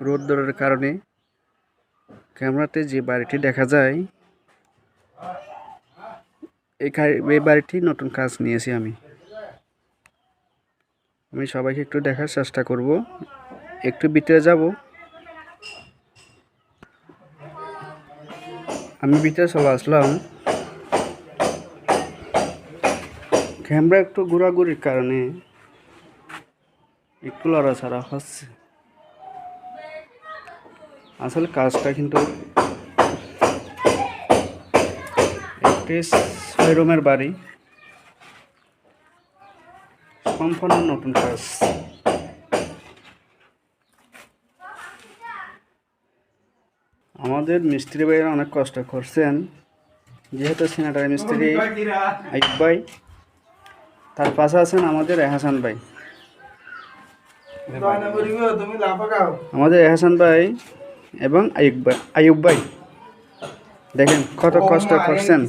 রোদ্দুরের কারণে ক্যামেরাতে যে বাড়িটি দেখা যায় এই বাড়িটি নতুন কাজ নিয়েছি আমি সবাইকে একটু দেখার চেষ্টা করব। একটু ভিতরে যাব। আমি ভিতরে চলে আসলাম। ক্যামেরা একটু ঘোরাঘুরির কারণে একটু লড়াছাড়া হচ্ছে। আসলে কাজটা কিন্তু একটি 6 রুমের বাড়ি, সম্পূর্ণ নতুন কাজ। আমাদের মিস্ত্রি ভাইয়েরা অনেক কষ্ট করছেন, যেহেতু সিনাটারি মিস্ত্রি আইয়ুব ভাই, তার পাশে আছেন আমাদের এহসান ভাই। আমাদের এহসান ভাই এবং আইয়ুব ভাই দেখেন কত কষ্ট করছেন।